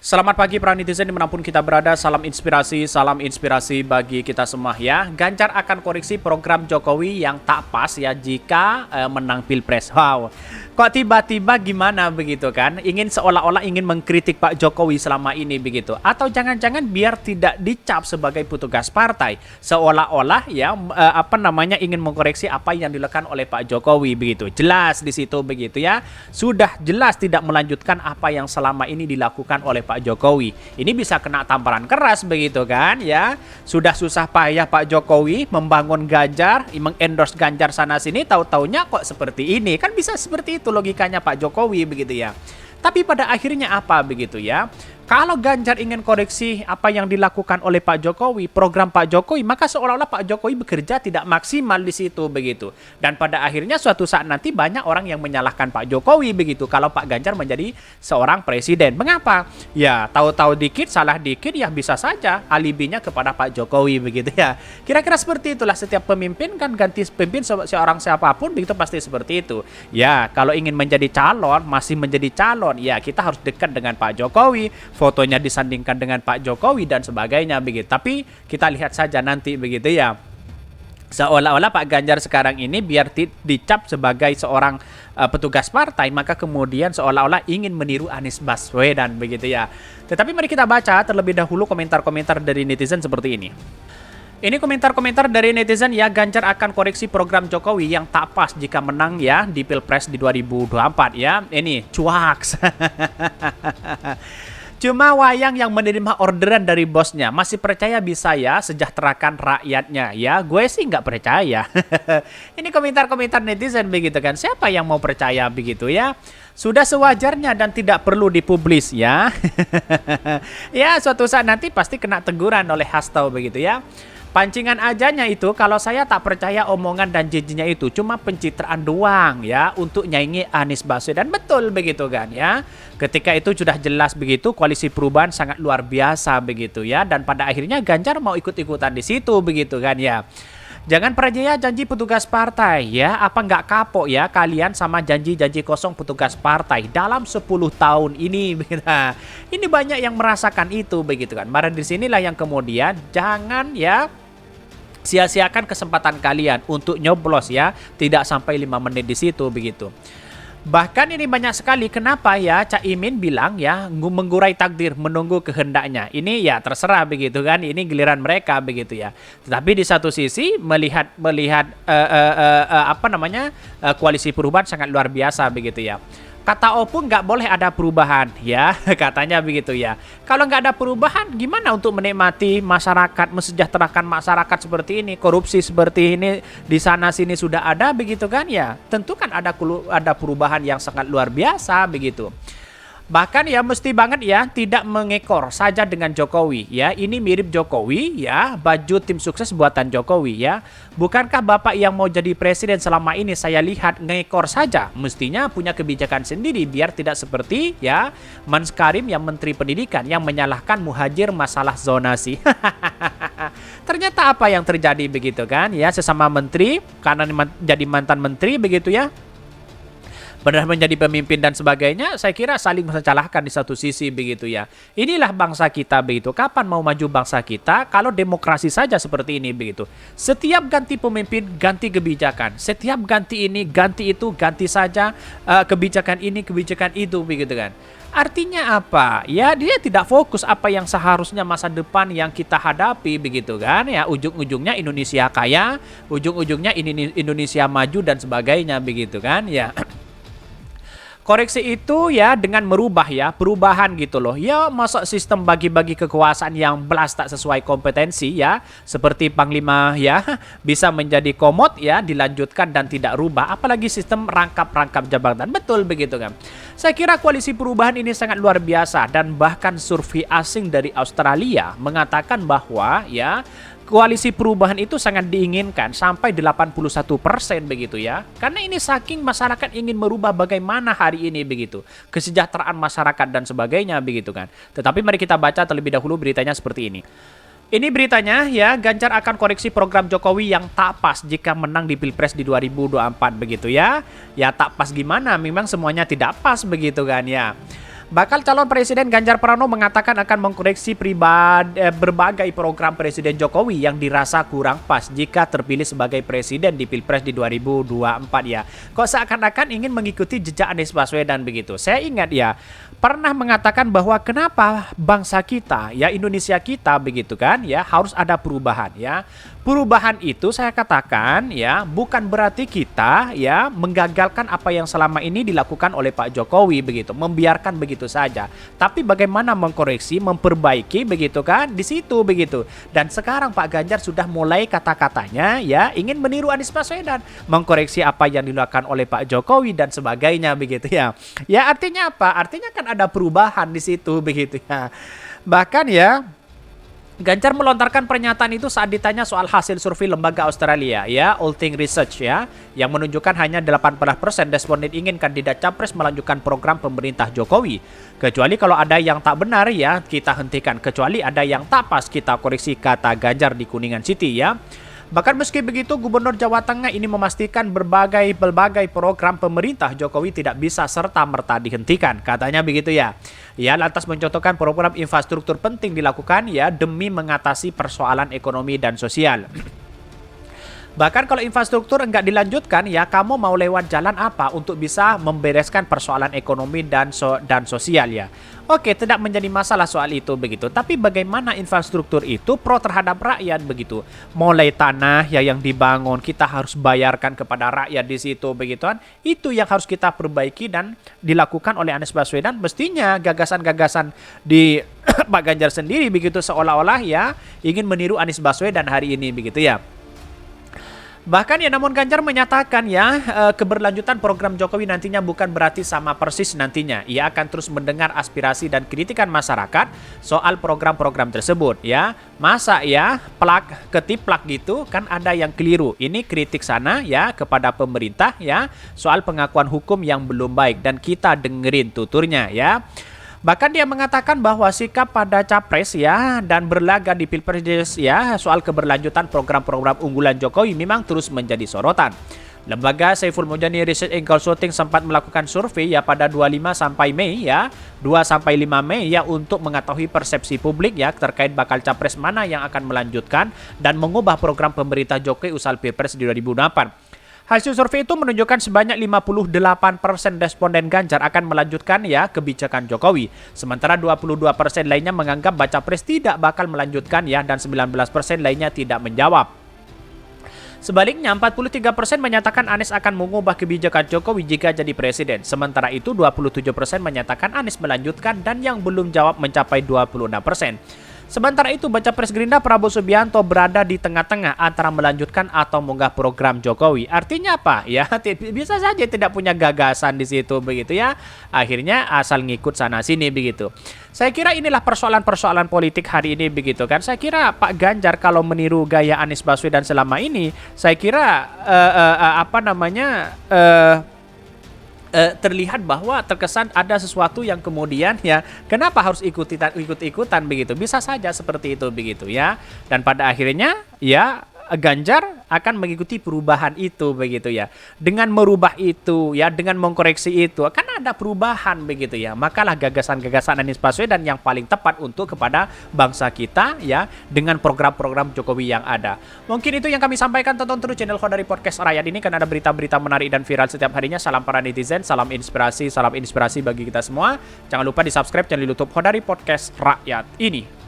Selamat pagi para netizen dimanapun kita berada, salam inspirasi bagi kita semua ya. Ganjar akan koreksi program Jokowi yang tak pas ya jika menang Pilpres. Wow, kok tiba-tiba gimana begitu kan? Ingin seolah-olah ingin mengkritik Pak Jokowi selama ini begitu. Atau jangan-jangan biar tidak dicap sebagai petugas partai. Seolah-olah ya ingin mengkoreksi apa yang dilakukan oleh Pak Jokowi begitu. Jelas di situ begitu ya. Sudah jelas tidak melanjutkan apa yang selama ini dilakukan oleh Pak Jokowi. Ini bisa kena tamparan keras begitu kan ya. Sudah susah payah Pak Jokowi membangun Ganjar, mengendorse Ganjar sana sini, tahu-taunya kok seperti ini. Kan bisa seperti itu logikanya Pak Jokowi begitu ya. Tapi pada akhirnya apa begitu ya? Kalau Ganjar ingin koreksi apa yang dilakukan oleh Pak Jokowi, program Pak Jokowi, maka seolah-olah Pak Jokowi bekerja tidak maksimal di situ begitu. Dan pada akhirnya suatu saat nanti banyak orang yang menyalahkan Pak Jokowi begitu kalau Pak Ganjar menjadi seorang presiden. Mengapa? Ya, tahu-tahu dikit, salah dikit ya bisa saja alibinya kepada Pak Jokowi begitu ya. Kira-kira seperti itulah setiap pemimpin kan ganti pemimpin seorang siapapun begitu pasti seperti itu. Ya, kalau ingin menjadi calon, masih menjadi calon, ya kita harus dekat dengan Pak Jokowi. Fotonya disandingkan dengan Pak Jokowi dan sebagainya begitu. Tapi kita lihat saja nanti begitu ya. Seolah-olah Pak Ganjar sekarang ini biar dicap sebagai seorang petugas partai, maka kemudian seolah-olah ingin meniru Anies Baswedan begitu ya. Tetapi mari kita baca terlebih dahulu komentar-komentar dari netizen seperti ini. Ini komentar-komentar dari netizen ya. Ganjar akan koreksi program Jokowi yang tak pas jika menang ya di Pilpres di 2024 ya. Ini cuaks. Cuma wayang yang menerima orderan dari bosnya. Masih percaya bisa ya sejahterakan rakyatnya ya? Gue sih nggak percaya. Ini komentar-komentar netizen begitu kan. Siapa yang mau percaya begitu ya? Sudah sewajarnya dan tidak perlu dipublis ya. Ya suatu saat nanti pasti kena teguran oleh Hasto begitu ya. Pancingan ajanya itu kalau saya tak percaya omongan dan janjinya itu cuma pencitraan doang ya untuk nyaingi Anies Baswedan. Betul begitu kan ya. Ketika itu sudah jelas begitu koalisi perubahan sangat luar biasa begitu ya. Dan pada akhirnya Ganjar mau ikut-ikutan di situ begitu kan ya. Jangan percaya janji petugas partai ya. Apa nggak kapok ya kalian sama janji-janji kosong petugas partai dalam 10 tahun ini. Nah, ini banyak yang merasakan itu begitu kan. Maka di sinilah yang kemudian jangan ya sia-siakan kesempatan kalian untuk nyoblos ya, tidak sampai 5 menit di situ begitu. Bahkan ini banyak sekali kenapa ya Cak Imin bilang ya menggurai takdir menunggu kehendaknya. Ini ya terserah begitu kan, ini giliran mereka begitu ya. Tetapi di satu sisi melihat koalisi perubahan sangat luar biasa begitu ya. Kata Opung nggak boleh ada perubahan ya, katanya begitu ya. Kalau nggak ada perubahan, gimana untuk menikmati masyarakat, mesejahterakan masyarakat seperti ini, korupsi seperti ini di sana sini sudah ada begitu kan ya? Tentu kan ada perubahan yang sangat luar biasa begitu. Bahkan ya mesti banget ya tidak mengekor saja dengan Jokowi ya. Ini mirip Jokowi ya, baju tim sukses buatan Jokowi ya. Bukankah Bapak yang mau jadi presiden selama ini saya lihat ngekor saja? Mestinya punya kebijakan sendiri biar tidak seperti ya Mans Karim yang Menteri Pendidikan yang menyalahkan Muhajir masalah zonasi. Ternyata apa yang terjadi begitu kan ya, sesama menteri karena jadi mantan menteri begitu ya. Benar menjadi pemimpin dan sebagainya, saya kira saling mencalahkan di satu sisi begitu ya. Inilah bangsa kita begitu. Kapan mau maju bangsa kita kalau demokrasi saja seperti ini begitu. Setiap ganti pemimpin, ganti kebijakan. Setiap ganti ini, ganti itu, ganti saja kebijakan ini, kebijakan itu begitu kan. Artinya apa? Ya dia tidak fokus apa yang seharusnya masa depan yang kita hadapi begitu kan ya. Ujung-ujungnya Indonesia kaya, ujung-ujungnya Indonesia maju dan sebagainya begitu kan ya. Koreksi itu ya dengan merubah ya, perubahan gitu loh. Ya masa sistem bagi-bagi kekuasaan yang belas tak sesuai kompetensi ya, seperti Panglima ya, bisa menjadi komod ya, dilanjutkan dan tidak rubah. Apalagi sistem rangkap-rangkap jabatan. Betul begitu kan. Saya kira koalisi perubahan ini sangat luar biasa dan bahkan survei asing dari Australia mengatakan bahwa ya koalisi perubahan itu sangat diinginkan sampai 81% begitu ya. Karena ini saking masyarakat ingin merubah bagaimana hari ini begitu. Kesejahteraan masyarakat dan sebagainya begitu kan. Tetapi mari kita baca terlebih dahulu beritanya seperti ini. Ini beritanya ya, Ganjar akan koreksi program Jokowi yang tak pas jika menang di Pilpres di 2024 begitu ya. Ya tak pas gimana? Memang semuanya tidak pas begitu kan ya. Bakal calon Presiden Ganjar Pranowo mengatakan akan mengkoreksi berbagai program Presiden Jokowi yang dirasa kurang pas jika terpilih sebagai Presiden di Pilpres di 2024 ya. Kok seakan-akan ingin mengikuti jejak Anies Baswedan begitu. Saya ingat ya, pernah mengatakan bahwa kenapa bangsa kita, ya Indonesia kita begitu kan, ya harus ada perubahan ya. Perubahan itu saya katakan ya bukan berarti kita ya menggagalkan apa yang selama ini dilakukan oleh Pak Jokowi begitu, membiarkan begitu saja. Tapi bagaimana mengkoreksi, memperbaiki begitu kan di situ begitu. Dan sekarang Pak Ganjar sudah mulai kata-katanya ya ingin meniru Anies Baswedan, mengkoreksi apa yang dilakukan oleh Pak Jokowi dan sebagainya begitu ya. Ya artinya apa? Artinya kan ada perubahan di situ begitu ya. Bahkan ya Ganjar melontarkan pernyataan itu saat ditanya soal hasil survei lembaga Australia ya, Allthing Research ya, yang menunjukkan hanya 18% responden ingin kandidat capres melanjutkan program pemerintah Jokowi. Kecuali kalau ada yang tak benar ya, kita hentikan. Kecuali ada yang tak pas, kita koreksi, kata Ganjar di Kuningan City ya. Bahkan meski begitu, Gubernur Jawa Tengah ini memastikan berbagai program pemerintah Jokowi tidak bisa serta-merta dihentikan. Katanya begitu ya. Ya, lantas mencontohkan program infrastruktur penting dilakukan ya demi mengatasi persoalan ekonomi dan sosial. Bahkan kalau infrastruktur enggak dilanjutkan ya, kamu mau lewat jalan apa untuk bisa membereskan persoalan ekonomi dan sosial ya. Oke, tidak menjadi masalah soal itu begitu. Tapi bagaimana infrastruktur itu pro terhadap rakyat begitu. Mulai tanah ya yang dibangun kita harus bayarkan kepada rakyat di situ begitu kan. Itu yang harus kita perbaiki dan dilakukan oleh Anies Baswedan. Mestinya gagasan-gagasan di Pak Ganjar sendiri begitu seolah-olah ya ingin meniru Anies Baswedan hari ini begitu ya. Bahkan ya namun Ganjar menyatakan ya keberlanjutan program Jokowi nantinya bukan berarti sama persis nantinya. Ia akan terus mendengar aspirasi dan kritikan masyarakat soal program-program tersebut ya. Masa ya ketiplak gitu kan ada yang keliru. Ini kritik sana ya kepada pemerintah ya soal pengakuan hukum yang belum baik dan kita dengerin tuturnya ya. Bahkan dia mengatakan bahwa sikap pada capres ya dan berlaga di Pilpres ya soal keberlanjutan program-program unggulan Jokowi memang terus menjadi sorotan. Lembaga Saiful Mujani Research and Consulting sempat melakukan survei ya pada 25 sampai Mei ya, 2 sampai 5 Mei ya untuk mengetahui persepsi publik ya terkait bakal capres mana yang akan melanjutkan dan mengubah program pemerintah Jokowi usai Pilpres di 2008. Hasil survei itu menunjukkan sebanyak 58% responden Ganjar akan melanjutkan ya kebijakan Jokowi. Sementara 22% lainnya menganggap baca pres tidak bakal melanjutkan ya dan 19% lainnya tidak menjawab. Sebaliknya 43% menyatakan Anies akan mengubah kebijakan Jokowi jika jadi presiden. Sementara itu 27% menyatakan Anies melanjutkan dan yang belum jawab mencapai 26%. Sementara itu, baca pres Gerindra Prabowo Subianto berada di tengah-tengah antara melanjutkan atau mengunggah program Jokowi. Artinya apa? Ya, bisa saja tidak punya gagasan di situ begitu ya. Akhirnya asal ngikut sana sini begitu. Saya kira inilah persoalan-persoalan politik hari ini begitu kan. Saya kira Pak Ganjar kalau meniru gaya Anies Baswedan selama ini, saya kira terlihat bahwa terkesan ada sesuatu yang kemudian ya kenapa harus ikut-ikutan begitu, bisa saja seperti itu begitu ya, dan pada akhirnya ya Ganjar akan mengikuti perubahan itu begitu ya. Dengan merubah itu ya, dengan mengkoreksi itu akan ada perubahan begitu ya. Makalah gagasan-gagasan Anies Baswedan yang paling tepat untuk kepada bangsa kita ya dengan program-program Jokowi yang ada. Mungkin itu yang kami sampaikan. Tonton terus channel Khodari Podcast Rakyat ini kan ada berita-berita menarik dan viral setiap harinya. Salam para netizen, salam inspirasi bagi kita semua. Jangan lupa di-subscribe channel YouTube Khodari Podcast Rakyat ini.